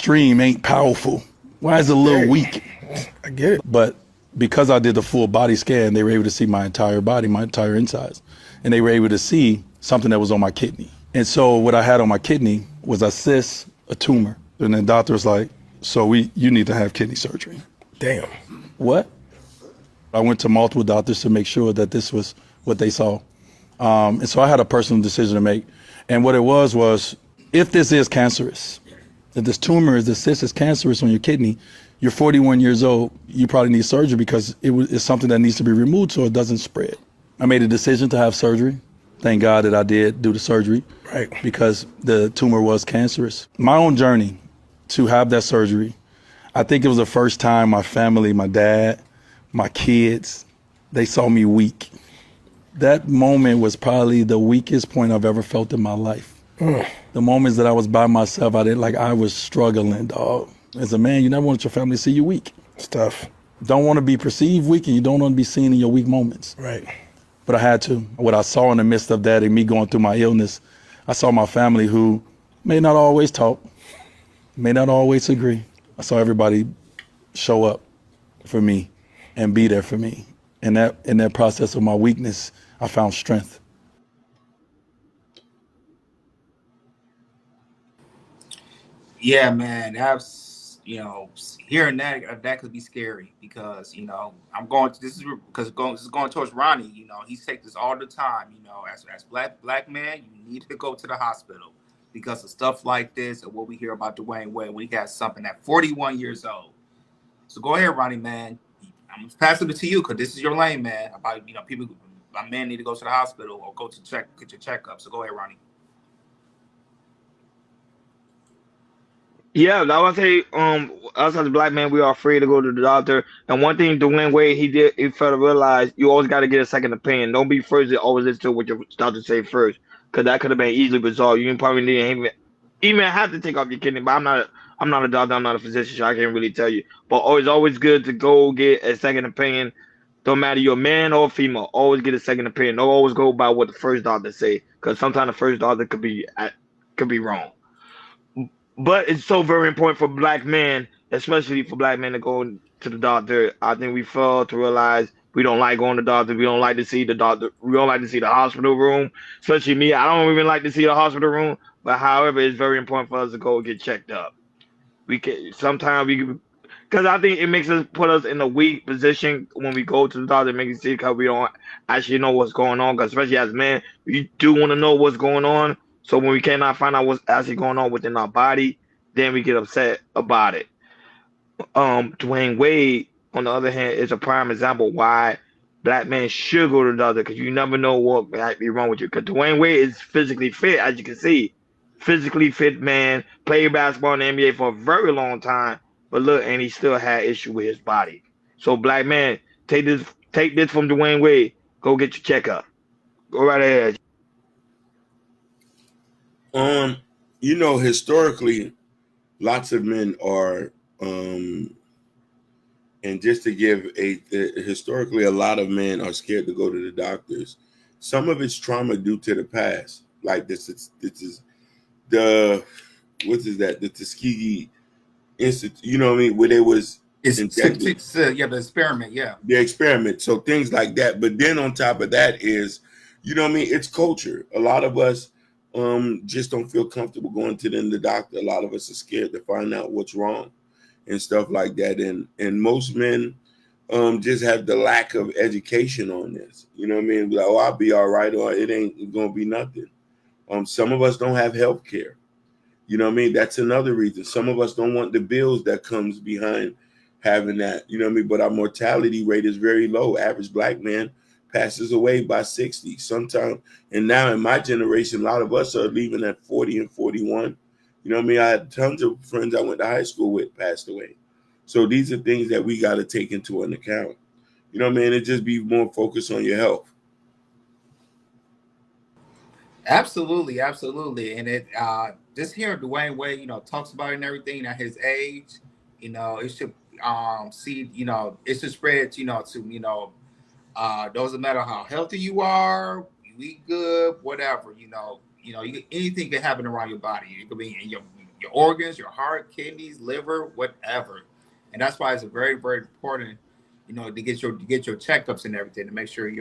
stream ain't powerful? Why is it a little weak? I get it. But because I did the full body scan, they were able to see my entire body, my entire insides. And they were able to see something that was on my kidney. And so what I had on my kidney was a cyst, a tumor. And the doctor was like, so you need to have kidney surgery. Damn. What? I went to multiple doctors to make sure that this was what they saw. And so I had a personal decision to make. And what it was, if this is cancerous, if this tumor, this cyst is cancerous on your kidney, you're 41 years old, you probably need surgery because it's something that needs to be removed so it doesn't spread. I made a decision to have surgery. Thank God that I did do the surgery. Right. Because the tumor was cancerous. My own journey to have that surgery, I think it was the first time my family, my dad, my kids, they saw me weak. That moment was probably the weakest point I've ever felt in my life. The moments that I was by myself, I was struggling, dog. As a man, you never want your family to see you weak. It's tough. Don't want to be perceived weak, and you don't want to be seen in your weak moments. Right. But I had to. What I saw in the midst of that and me going through my illness, I saw my family who may not always talk, may not always agree. I saw everybody show up for me and be there for me. And in that process of my weakness, I found strength. Yeah, man, that's hearing that could be scary because I'm going to this is going towards Ronnie. He's take this all the time. As black man, you need to go to the hospital because of stuff like this and what we hear about Dwyane Wade when he got something at 41 years old. So go ahead, Ronnie, man. I'm passing it to you because this is your lane, man. About my men need to go to the hospital or get your checkup. So go ahead, Ronnie. Yeah, I would say, us as a black man, we are afraid to go to the doctor. And one thing Dwyane Wade, he failed to realize, you always got to get a second opinion. Don't be first to always listen to what your doctor say first, because that could have been easily resolved. You probably didn't even have to take off your kidney. But I'm not a doctor, I'm not a physician, so I can't really tell you. But always good to go get a second opinion. Don't matter you're a man or a female, always get a second opinion. Don't always go by what the first doctor say, because sometimes the first doctor could be wrong. But it's so very important for black men, especially for black men to go to the doctor. I think we fail to realize we don't like going to the doctor. We don't like to see the doctor. We don't like to see the hospital room. Especially me, I don't even like to see the hospital room. But however, it's very important for us to go get checked up. Because I think it makes us put us in a weak position when we go to the doctor. It makes it see because we don't actually know what's going on. Because especially as men, we do want to know what's going on. So when we cannot find out what's actually going on within our body, then we get upset about it. Dwyane Wade, on the other hand, is a prime example why black men should go to the doctor because you never know what might be wrong with you. Because Dwyane Wade is physically fit, as you can see, physically fit man, played basketball in the NBA for a very long time, but look, and he still had issue with his body. So black man, take this from Dwyane Wade. Go get your checkup. Go right ahead. Historically, lots of men are, and just to give historically, a lot of men are scared to go to the doctors. Some of it's trauma due to the past. Like this is the, what is that? The Tuskegee Institute, you know what I mean? Where there was the experiment, yeah. The experiment. So things like that. But then on top of that is, you know what I mean? It's culture. A lot of us just don't feel comfortable going to the doctor. A lot of us are scared to find out what's wrong and stuff like that. And most men just have the lack of education on this. You know what I mean? Like, oh, I'll be all right, or it ain't gonna be nothing. Some of us don't have health care. You know what I mean? That's another reason. Some of us don't want the bills that comes behind having that. You know what I mean? But our mortality rate is very low. Average black man passes away by 60 sometimes. And now in my generation, a lot of us are leaving at 40 and 41. You know what I mean? I had tons of friends I went to high school with passed away. So these are things that we got to take into an account. You know what I mean? It just be more focused on your health. Absolutely. And it just hearing Dwyane Wade, talks about it and everything at his age, it should it should spread, to doesn't matter how healthy you are, you eat good, whatever, anything can happen around your body. It could be in your your organs, your heart, kidneys, liver, whatever. And that's why it's very, very important, you know, to get your checkups and everything to make sure you're